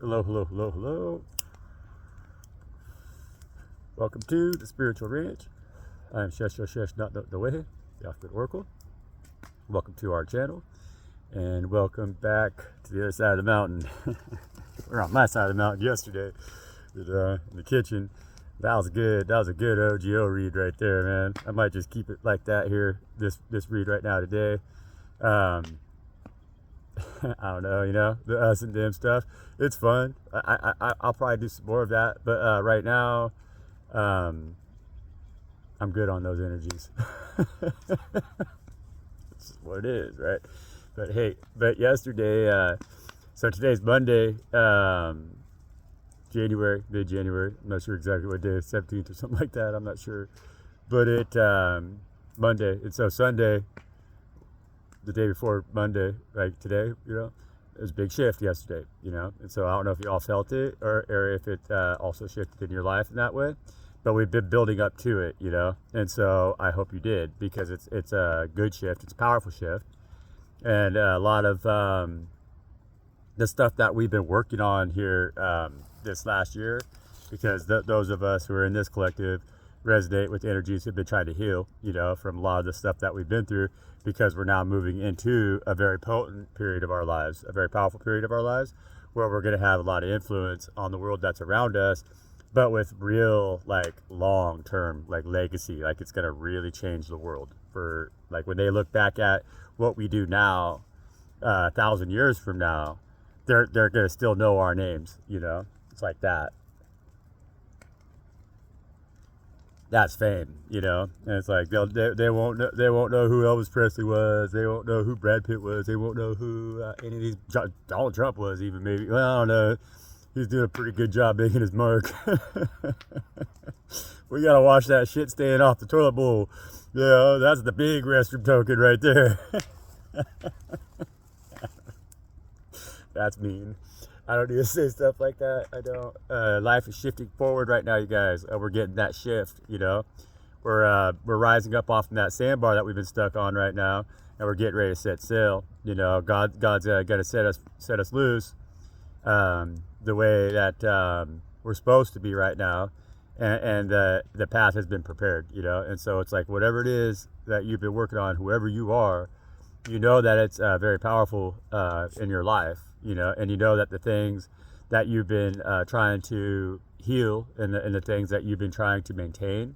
Hello, hello, hello, hello. Welcome to the Spiritual Ranch. I am Shesh, not the way, the Alphabet Oracle. Welcome to our channel, and welcome back to the other side of the mountain. We're on my side of the mountain yesterday, in the kitchen. That was good. That was a good OGO read right there, man. I might just keep it like that here. This read right now today. I don't know, the us and them stuff. It's fun. I'll probably do some more of that. But right now, I'm good on those energies. It's what it is, right? But hey, yesterday, so today's Monday, January, mid-January. I'm not sure exactly what day, 17th or something like that. I'm not sure. But Monday. And so Sunday, the day before Monday, like today, it was a big shift yesterday, and so I don't know if you all felt it or if it also shifted in your life in that way, but we've been building up to it, and so I hope you did, because it's a good shift, it's a powerful shift, and a lot of the stuff that we've been working on here this last year, because those of us who are in this collective resonate with the energies we've been trying to heal, from a lot of the stuff that we've been through, because we're now moving into a very potent period of our lives, a very powerful period of our lives, where we're going to have a lot of influence on the world that's around us, but with real, long-term, legacy. It's going to really change the world. For, when they look back at what we do now, 1,000 years from now, they're going to still know our names, It's like that. That's fame, and it's like they won't know who Elvis Presley was. They won't know who Brad Pitt was. They won't know who any of these Donald Trump was, even. Maybe, well, I don't know. He's doing a pretty good job making his mark. We gotta watch that shit staying off the toilet bowl. That's the big restroom token right there. That's mean. I don't need to say stuff like that. I don't. Life is shifting forward right now, you guys. We're getting that shift, We're rising up off from that sandbar that we've been stuck on right now, and we're getting ready to set sail. God's got to set us loose, the way that we're supposed to be right now, and the path has been prepared, And so it's like, whatever it is that you've been working on, whoever you are, that it's very powerful in your life. And that the things that you've been trying to heal, and the things that you've been trying to maintain,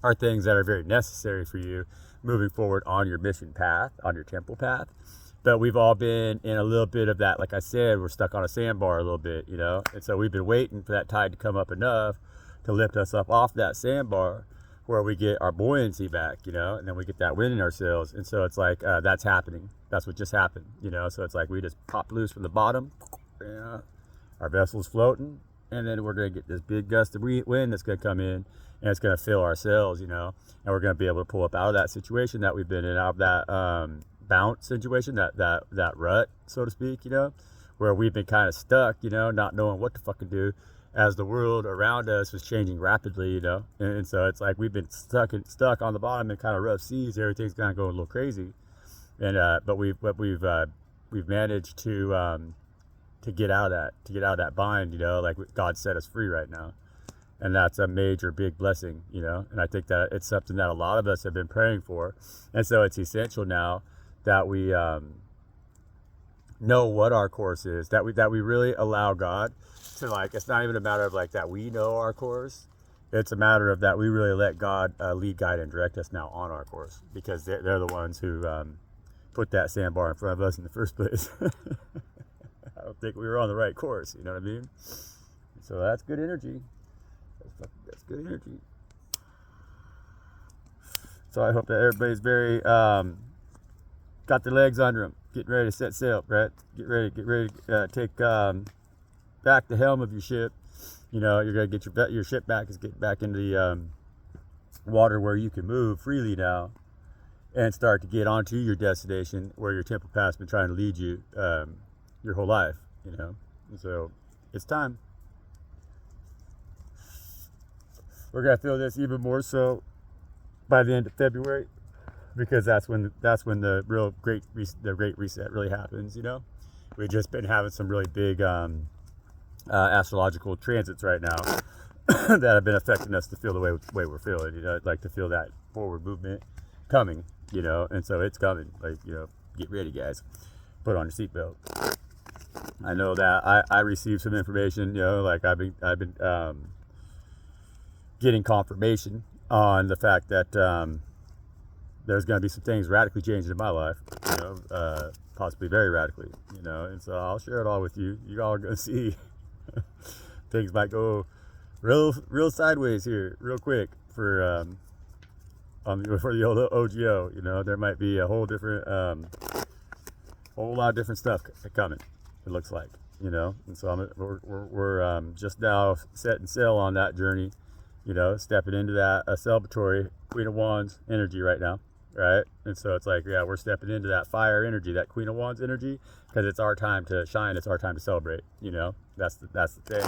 are things that are very necessary for you moving forward on your mission path, on your temple path. But we've all been in a little bit of that. Like I said, we're stuck on a sandbar a little bit, And so we've been waiting for that tide to come up enough to lift us up off that sandbar, where we get our buoyancy back, and then we get that wind in our sails. And so it's like, that's happening. That's what just happened, So it's like we just popped loose from the bottom. Our vessel's floating, and then we're going to get this big gust of wind that's going to come in, and it's going to fill our sails, and we're going to be able to pull up out of that situation that we've been in, out of that bounce situation, that rut, so to speak, where we've been kind of stuck, not knowing what to fucking do, as the world around us was changing rapidly, and so it's like we've been stuck on the bottom in kind of rough seas. Everything's kind of going a little crazy, and but we've managed to get out of that bind, like God set us free right now, and that's a major big blessing, And I think that it's something that a lot of us have been praying for, and so it's essential now that we know what our course is, that we really allow God to, it's not even a matter of that we know our course. It's a matter of that we really let God lead, guide, and direct us now on our course, because they're the ones who put that sandbar in front of us in the first place. I don't think we were on the right course, you know what I mean? So that's good energy. That's good energy. So I hope that everybody's very got their legs under them, getting ready to set sail, right? Get ready to take back the helm of your ship. You're gonna get your ship back, is get back into the water where you can move freely now, and start to get onto your destination, where your temple path's been trying to lead you your whole life. And so it's time. We're gonna feel this even more so by the end of February, because that's when the great reset really happens. We've just been having some really big astrological transits right now that have been affecting us to feel the way we're feeling. You know, like to feel that forward movement coming. You know, and so it's coming. Like, you know, get ready, guys. Put on your seatbelt. I know that I received some information. You know, like I've been getting confirmation on the fact that there's going to be some things radically changing in my life. You know, possibly very radically. You know, and so I'll share it all with you. You all are going to see things might go real sideways here, real quick for the old OGO. You know, there might be a whole lot of different stuff coming. It looks like, you know, and so we're just now setting sail on that journey. You know, stepping into that celebratory Queen of Wands energy right now, right? And so it's like, yeah, we're stepping into that fire energy, that Queen of Wands energy, because it's our time to shine. It's our time to celebrate. You know, that's the thing.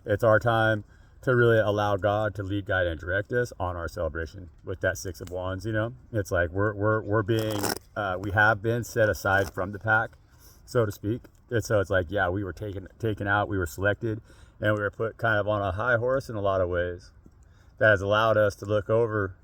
It's our time to really allow God to lead, guide, and direct us on our celebration with that Six of Wands. You know, it's like we're being we have been set aside from the pack, so to speak. And so it's like, yeah, we were taken out, we were selected, and we were put kind of on a high horse in a lot of ways. That has allowed us to look over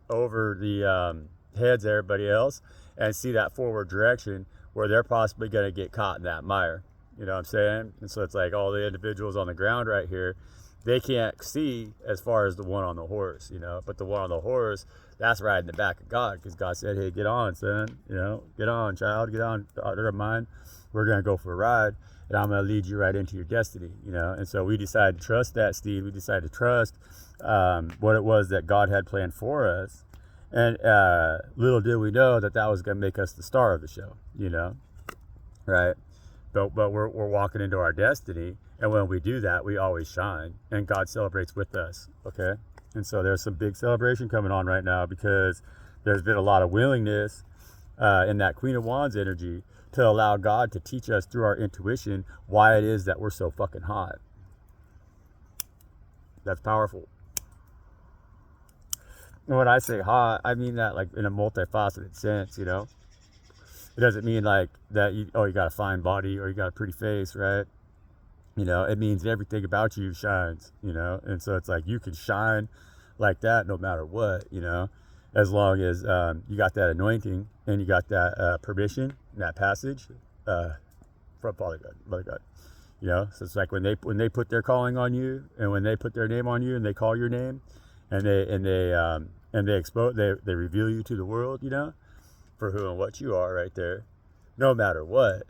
the heads of everybody else and see that forward direction where they're possibly going to get caught in that mire. You know what I'm saying? And so it's like all the individuals on the ground right here, they can't see as far as the one on the horse, you know, but the one on the horse, that's riding the back of God, because God said, hey, get on, son, you know, get on, child, get on, daughter of mine. We're going to go for a ride, and I'm going to lead you right into your destiny, you know. And so we decided to trust that, Steve. We decided to trust what it was that God had planned for us. And little did we know that was going to make us the star of the show, you know, right? But we're walking into our destiny, and when we do that, we always shine, and God celebrates with us, okay? And so there's some big celebration coming on right now, because there's been a lot of willingness in that Queen of Wands energy to allow God to teach us through our intuition why it is that we're so fucking hot. That's powerful. And when I say hot, I mean that like in a multifaceted sense, you know. It doesn't mean like that you got a fine body or you got a pretty face, right? You know, it means everything about you shines, you know. And so it's like you can shine like that no matter what, you know, as long as you got that anointing and you got that permission and that passage from Father God, Mother God. You know, so it's like when they put their calling on you, and when they put their name on you, and they call your name, and they reveal you to the world, you know, for who and what you are right there. No matter what,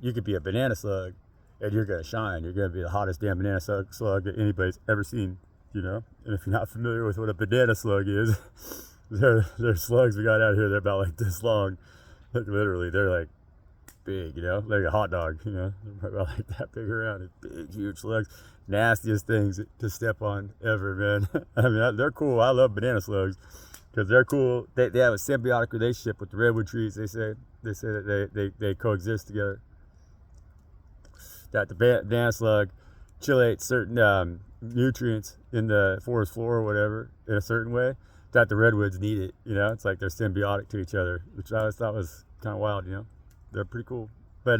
you could be a banana slug, and you're gonna shine. You're gonna be the hottest damn banana slug that anybody's ever seen, you know. And if you're not familiar with what a banana slug is, they're slugs we got out here. They're about like this long. Like literally, they're like big, you know, like a hot dog, you know, they're about like that big around. It's big, huge slugs, nastiest things to step on ever, man. I mean, they're cool. I love banana slugs because they're cool. They have a symbiotic relationship with the redwood trees. They say that they coexist together. That the banana slug chelates certain nutrients in the forest floor or whatever in a certain way that the redwoods need it. You know, it's like they're symbiotic to each other, which I always thought was kind of wild. You know, they're pretty cool. But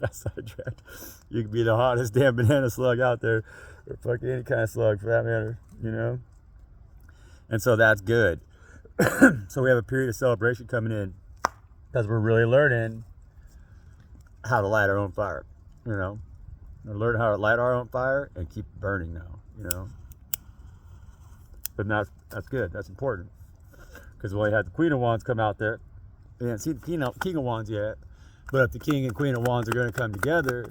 that's sidetracked. You can be the hottest damn banana slug out there, or fucking any kind of slug for that matter. You know, and so that's good. So we have a period of celebration coming in because we're really learning how to light our own fire. You know, we're learning how to light our own fire and keep burning now. You know, but that's good. That's important because we only had the Queen of Wands come out there. We didn't see the King of Wands yet, but if the King and Queen of Wands are going to come together,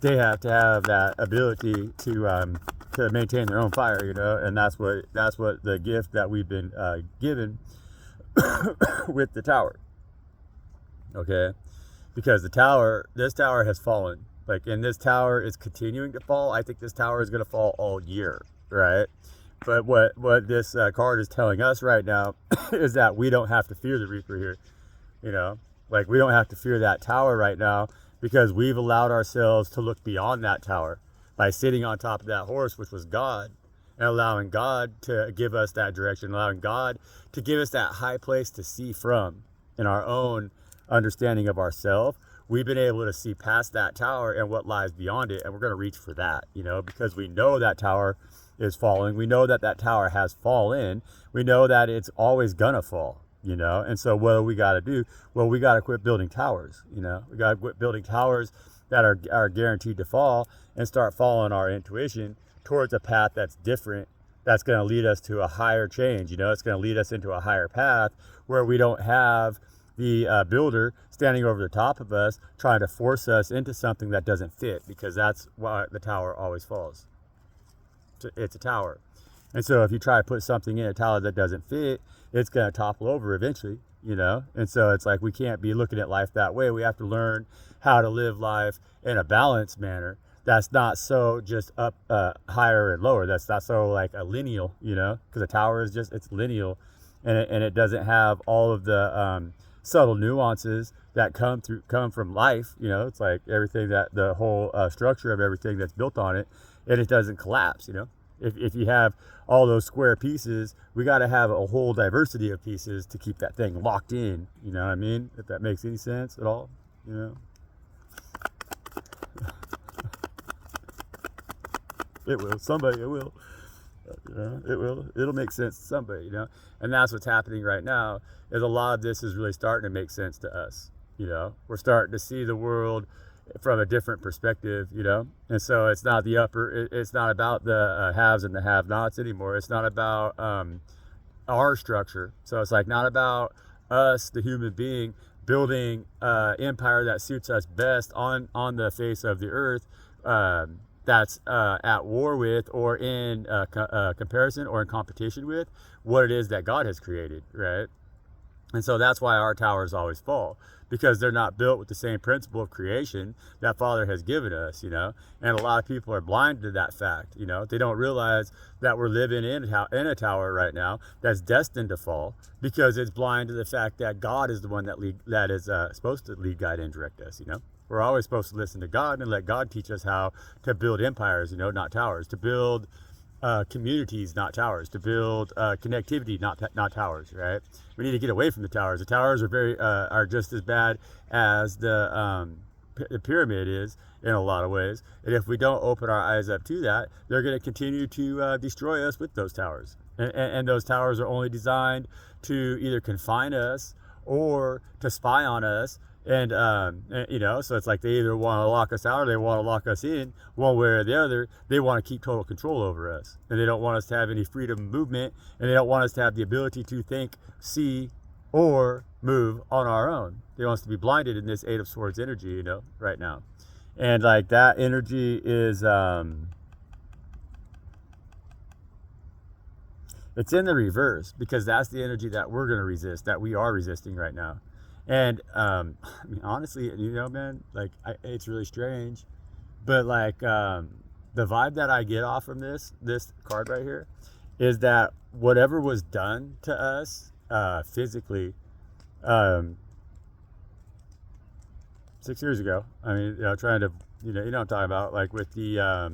they have to have that ability to maintain their own fire. You know, and that's what the gift that we've been given with the tower. Okay, because this tower has fallen. Like, and this tower is continuing to fall. I think this tower is going to fall all year, right? But what this card is telling us right now is that we don't have to fear the Reaper here. You know, like we don't have to fear that tower right now because we've allowed ourselves to look beyond that tower by sitting on top of that horse, which was God, and allowing God to give us that direction, allowing God to give us that high place to see from in our own understanding of ourselves. we've been able to see past that tower and what lies beyond it, and we're going to reach for that, you know, because we know that tower is falling. We know that that tower has fallen. We know that it's always gonna fall, you know. And so what do we got to do? Well, we got to quit building towers, you know. We got to quit building towers that are guaranteed to fall, and start following our intuition towards a path that's different, that's going to lead us to a higher change, you know. It's going to lead us into a higher path where we don't have the builder standing over the top of us trying to force us into something that doesn't fit, because that's why the tower always falls. It's a tower. And so if you try to put something in a tower that doesn't fit, it's going to topple over eventually, you know. And so it's like, we can't be looking at life that way. We have to learn how to live life in a balanced manner that's not so just up higher and lower. That's not so like a lineal, you know, because a tower is just, it's lineal, and it doesn't have all of the subtle nuances that come from life, you know. It's like everything, that the whole structure of everything that's built on it, and it doesn't collapse, you know. If you have all those square pieces, we got to have a whole diversity of pieces to keep that thing locked in, you know what I mean? If that makes any sense at all, you know. It will. Somebody, it will. You know, it will. It'll make sense to somebody, you know. And that's what's happening right now, is a lot of this is really starting to make sense to us, you know. We're starting to see the world from a different perspective, you know. And so it's not it's not about the haves and the have-nots anymore. It's not about our structure. So it's like not about us, the human being, building empire that suits us best on the face of the earth, that's at war with, or in comparison or in competition with what it is that God has created, right? And so that's why our towers always fall, because they're not built with the same principle of creation that Father has given us, you know. And a lot of people are blind to that fact, you know. They don't realize that we're living in a tower right now that's destined to fall, because it's blind to the fact that God is the one that is supposed to lead, guide, and direct us, you know. We're always supposed to listen to God and let God teach us how to build empires, you know, not towers, to build communities, not towers, to build connectivity, not towers, right? We need to get away from the towers. The towers are just as bad as the pyramid is in a lot of ways. And if we don't open our eyes up to that, they're going to continue to destroy us with those towers. And those towers are only designed to either confine us or to spy on us. And you know, so it's like they either want to lock us out or they want to lock us in. One way or the other, they want to keep total control over us, and they don't want us to have any freedom of movement, and they don't want us to have the ability to think, see, or move on our own. They want us to be blinded in this Eight of Swords energy, you know, right now. And like that energy is it's in the reverse, because that's the energy that we're going to resist, that we are resisting right now. And I mean, honestly, you know, man, like it's really strange, but like the vibe that I get off from this card right here is that whatever was done to us physically 6 years ago, I mean, you know, trying to, you know what I'm talking about, like with the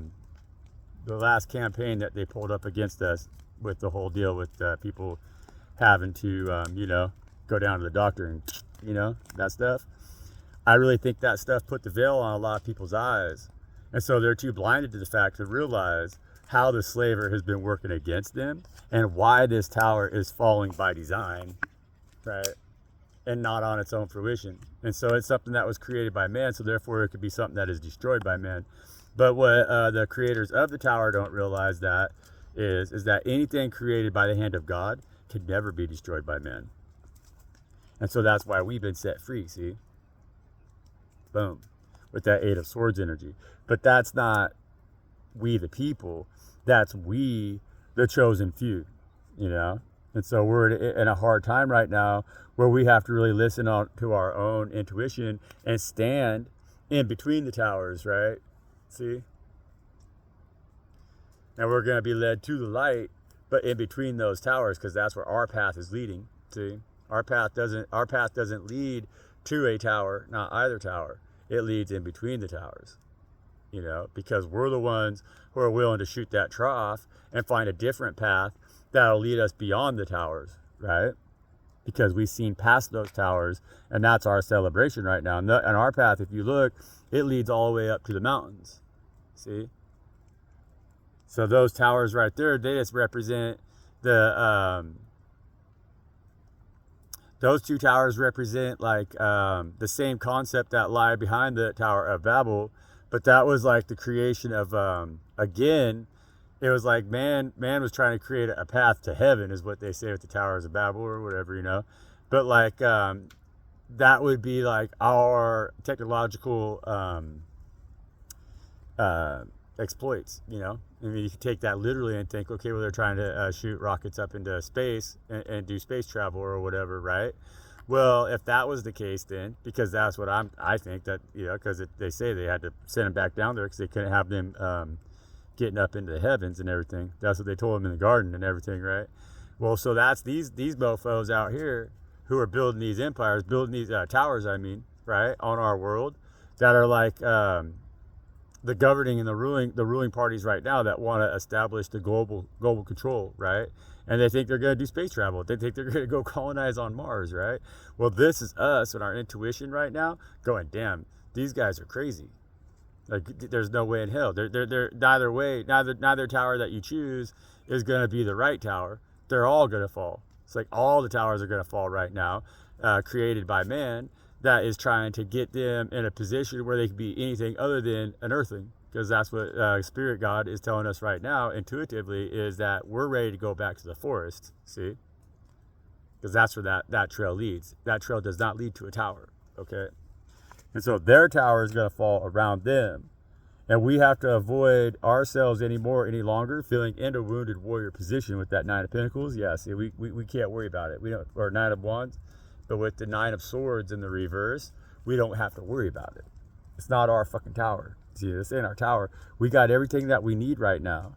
last campaign that they pulled up against us, with the whole deal with people having to you know, go down to the doctor and, you know, that stuff. I really think that stuff put the veil on a lot of people's eyes, and so they're too blinded to the fact to realize how the slaver has been working against them, and why this tower is falling by design, right, and not on its own fruition. And so it's something that was created by man, so therefore it could be something that is destroyed by man. But what the creators of the tower don't realize that is that anything created by the hand of God can never be destroyed by man. And so that's why we've been set free, see? Boom. With that Eight of Swords energy. But that's not we the people. That's we the chosen few, you know? And so we're in a hard time right now where we have to really listen to our own intuition and stand in between the towers, right? See? And we're going to be led to the light, but in between those towers, because that's where our path is leading, see? Our path doesn't lead to a tower, not either tower. It leads in between the towers, you know, because we're the ones who are willing to shoot that trough and find a different path that'll lead us beyond the towers, right? because we've seen past those towers, and that's our celebration right now. And our path, if you look, it leads all the way up to the mountains. See? So those towers right there, they just represent those two towers represent like the same concept that lie behind the Tower of Babel, but that was like the creation of again, it was like man was trying to create a path to heaven, is what they say with the Towers of Babel or whatever, you know. But like that would be like our technological exploits, you know. I mean, you can take that literally and think, okay, well, they're trying to shoot rockets up into space and do space travel or whatever, right? Well, if that was the case, then, because that's what I think that, you know, because they say they had to send them back down there because they couldn't have them getting up into the heavens and everything. That's what they told them in the garden and everything, right? Well, so that's these mofos out here who are building these empires, building these towers, I mean, right, on our world, that are like the governing and the ruling parties right now that want to establish the global control, right? And they think they're going to do space travel. They think they're going to go colonize on Mars, right? Well, this is us and our intuition right now going, damn, these guys are crazy. Like, there's no way in hell. They're neither tower that you choose is going to be the right tower. They're all going to fall. It's like all the towers are going to fall right now, created by man, that is trying to get them in a position where they can be anything other than an earthling. Because that's what Spirit God is telling us right now, intuitively, is that we're ready to go back to the forest, see? Because that's where that trail leads. That trail does not lead to a tower, okay? And so their tower is going to fall around them. And we have to avoid ourselves any longer feeling in a wounded warrior position with that Nine of Pentacles. Yeah, see, we can't worry about it. We don't, or Nine of Wands. But with the Nine of Swords in the reverse, we don't have to worry about it. It's not our fucking tower. See, this ain't our tower. We got everything that we need right now.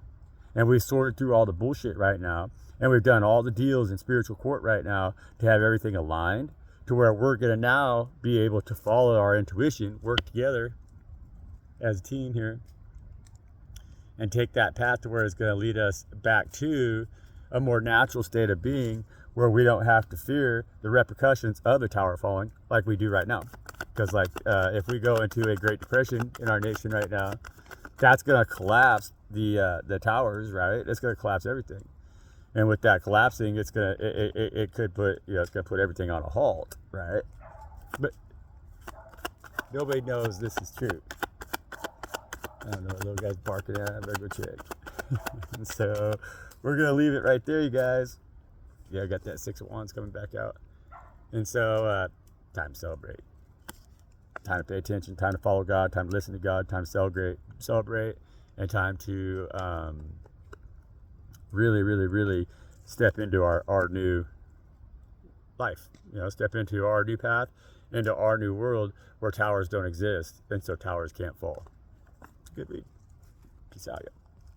And we've sorted through all the bullshit right now. And we've done all the deals in spiritual court right now to have everything aligned to where we're going to now be able to follow our intuition, work together as a team here, and take that path to where it's going to lead us back to a more natural state of being, where we don't have to fear the repercussions of the tower falling like we do right now. Because like if we go into a Great Depression in our nation right now, that's going to collapse the towers, right? It's going to collapse everything. And with that collapsing, it's going to it could put, you know, it's going to put everything on a halt, right? But nobody knows this is true. I don't know, little guy's barking at. I better go check. So we're going to leave it right there, you guys. Yeah, I got that Six of Wands coming back out. And so, time to celebrate. Time to pay attention, time to follow God, time to listen to God, time to celebrate, and time to really step into our new life. You know, step into our new path, into our new world where towers don't exist, and so towers can't fall. Good read. Peace out, y'all.